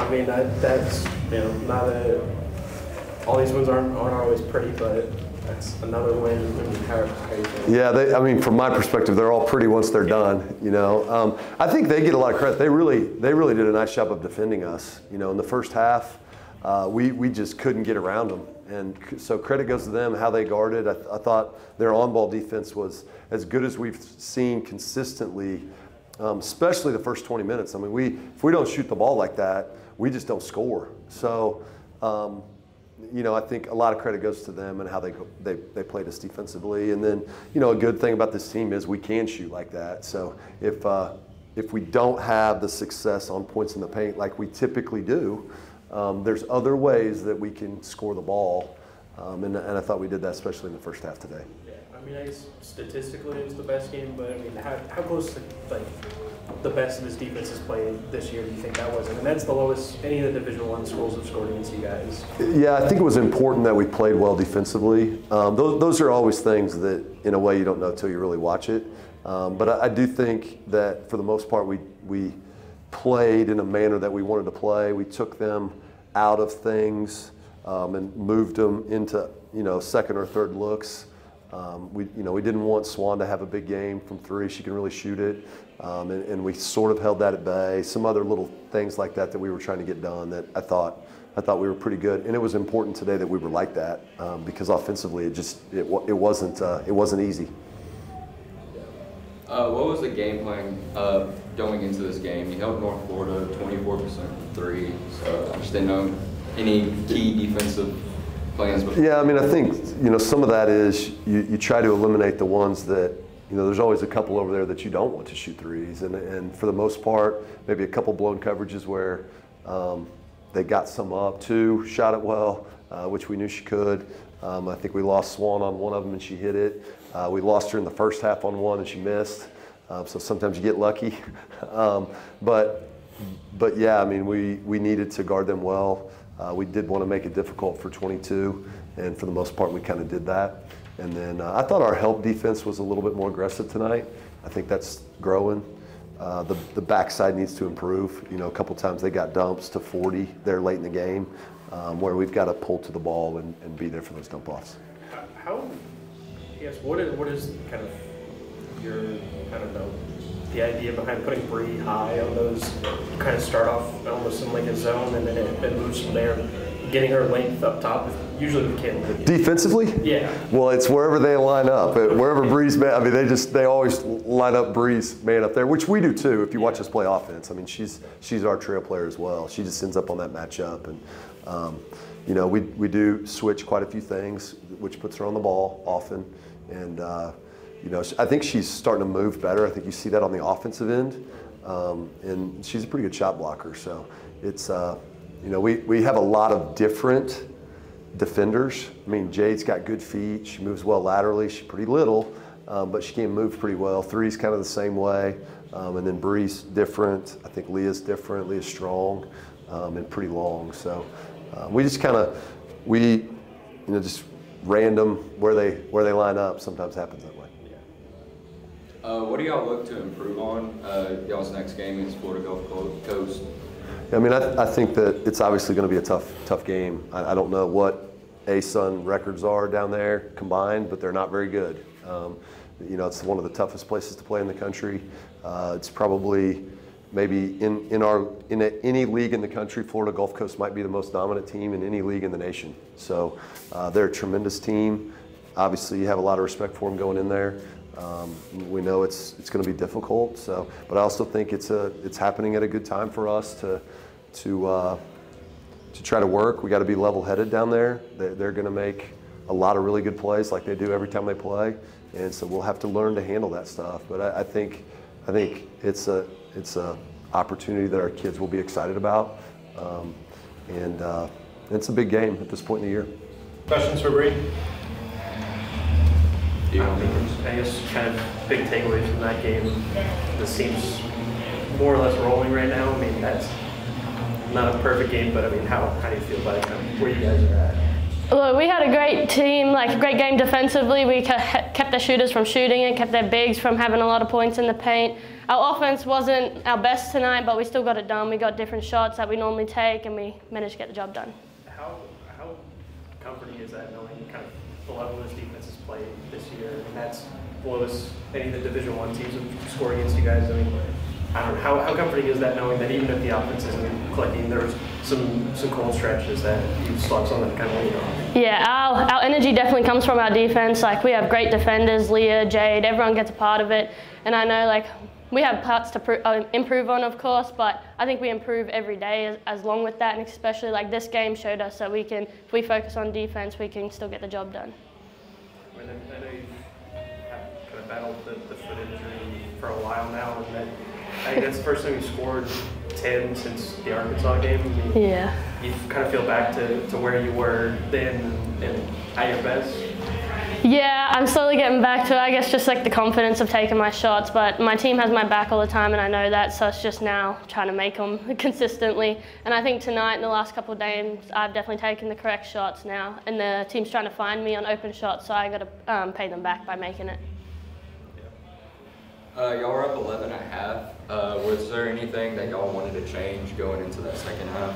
I mean, that's not a. All these wins aren't always pretty, but that's another win. How you feel? Yeah, I mean, from my perspective, they're all pretty once they're done. I think they get a lot of credit. They really did a nice job of defending us. In the first half, we just couldn't get around them, and so credit goes to them how they guarded. I thought their on-ball defense was as good as we've seen consistently, especially the first 20 minutes. I mean, if we don't shoot the ball like that, we just don't score. So. I think a lot of credit goes to them and how they played us defensively. And then, a good thing about this team is we can shoot like that. So if we don't have the success on points in the paint like we typically do, there's other ways that we can score the ball. And I thought we did that, especially in the first half today. Yeah, I mean, I guess statistically it was the best game, but I mean, how close to the best of this defense is playing this year do you think that was? I mean, that's the lowest any of the Division I schools have scored against you guys. Yeah, I think it was important that we played well defensively. Those are always things that, in a way, you don't know until you really watch it. But I do think that, for the most part, we played in a manner that we wanted to play. We took them out of things and moved them into, second or third looks. We didn't want Swan to have a big game from three. She can really shoot it. And we sort of held that at bay. Some other little things like that we were trying to get done that I thought we were pretty good. And it was important today that we were like that because offensively it wasn't easy. What was the game plan going into this game? You held North Florida 24% from three. So I just didn't know any key defensive plans. Yeah, I mean, I think some of that is you try to eliminate the ones that. There's always a couple over there that you don't want to shoot threes, and for the most part, maybe a couple blown coverages where they got some up. Two shot it well, which we knew she could. I think we lost Swan on one of them and she hit it. We lost her in the first half on one and she missed. So sometimes you get lucky, but yeah, I mean we needed to guard them well. We did want to make it difficult for 22, and for the most part, we kind of did that. And then I thought our help defense was a little bit more aggressive tonight. I think that's growing. The backside needs to improve. A couple times they got dumps to 40 there late in the game, where we've got to pull to the ball and be there for those dump offs. What is kind of your, the idea behind putting Bree high on those, kind of start off almost in like a zone and then it moves from there, getting her length up top? Usually we can't. Defensively? Yeah. Well, it's wherever they line up. Wherever Bree's man, I mean, they always line up Bree's man up there, which we do too if you watch us play offense. I mean, she's our trail player as well. She just ends up on that matchup. And, we do switch quite a few things, which puts her on the ball often. And, I think she's starting to move better. I think you see that on the offensive end. And she's a pretty good shot blocker. So it's, we have a lot of different defenders. I mean, Jade's got good feet. She moves well laterally. She's pretty little, but she can move pretty well. Three's kind of the same way. And then Bree's different. I think Leah's different. Leah's strong and pretty long. So we just kind of, just random where they line up sometimes happens that way. What do y'all look to improve on y'all's next game against Florida Gulf Coast? I mean, I think that it's obviously going to be a tough game. I don't know what ASUN records are down there combined, but they're not very good. It's one of the toughest places to play in the country. It's probably maybe in any league in the country, Florida Gulf Coast might be the most dominant team in any league in the nation. So they're a tremendous team. Obviously, you have a lot of respect for them going in there. We know it's going to be difficult. So, but I also think it's happening at a good time for us to try to work. We got to be level-headed down there. They're going to make a lot of really good plays like they do every time they play, and so we'll have to learn to handle that stuff. But I think it's a opportunity that our kids will be excited about, and it's a big game at this point in the year. Questions for Bree? I guess kind of big takeaways from that game. This seems more or less rolling right now. I mean, that's not a perfect game, but I mean, how do you feel about it, kind of where you guys are at? Look, we had a great team, like a great game defensively. We kept their shooters from shooting and kept their bigs from having a lot of points in the paint. Our offense wasn't our best tonight, but we still got it done. We got different shots that we normally take, and we managed to get the job done. How comforting is that, knowing kind of the level this defense has played this year? And that's blows any of the Division I teams have scored against you guys. I mean, I don't know, how comforting is that, knowing that even if the offense isn't clicking, there's some cold stretches that you still have something to kind of lean on? Yeah, our energy definitely comes from our defense. Like, we have great defenders, Leah, Jade, everyone gets a part of it. And I know, like, we have parts to improve on, of course, but I think we improve every day as long with that, and especially like this game showed us that we can, if we focus on defense, we can still get the job done. I know you've kind of battled the foot injury for a while now, and then I think that's the first time you scored 10 since the Arkansas game. I mean, yeah. You kind of feel back to where you were then and at your best? Yeah, I'm slowly getting back to it. I guess just like the confidence of taking my shots, but my team has my back all the time, and I know that, so it's just now trying to make them consistently. And I think tonight and the last couple of games, I've definitely taken the correct shots now, and the team's trying to find me on open shots, so I got to pay them back by making it. Y'all were up 11 at half. Was there anything that y'all wanted to change going into that second half?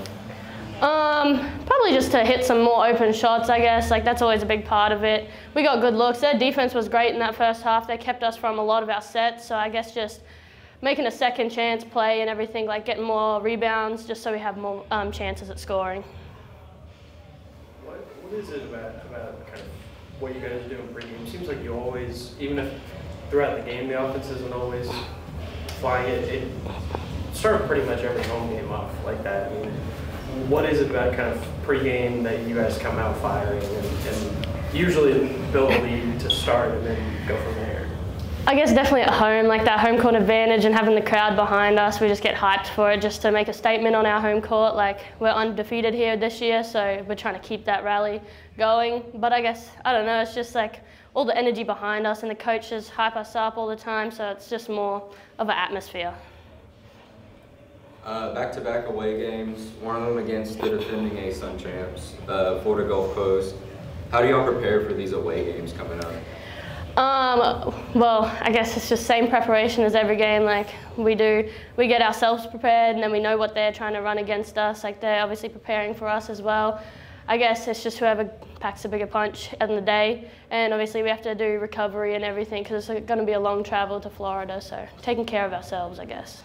Probably just to hit some more open shots, I guess. Like, that's always a big part of it. We got good looks. Their defense was great in that first half. They kept us from a lot of our sets, so I guess just making a second chance play and everything, like getting more rebounds, just so we have more chances at scoring. What is it about kind of what you guys do in pregame? It seems like you always, even if throughout the game the offense isn't always flying, it started pretty much every home game off like that. I mean, what is it about kind of pregame that you guys come out firing and usually build a lead to start and then go from there? I guess definitely at home, like that home court advantage and having the crowd behind us, we just get hyped for it, just to make a statement on our home court. Like, we're undefeated here this year, so we're trying to keep that rally going. But I guess, I don't know, it's just like all the energy behind us, and the coaches hype us up all the time, so it's just more of an atmosphere. Back-to-back away games, one of them against the defending A-Sun champs, Florida Gulf Coast. How do y'all prepare for these away games coming up? Well, I guess it's just same preparation as every game. Like, we get ourselves prepared, and then we know what they're trying to run against us. Like, they're obviously preparing for us as well. I guess it's just whoever packs a bigger punch in the day, and obviously we have to do recovery and everything because it's going to be a long travel to Florida, so taking care of ourselves, I guess.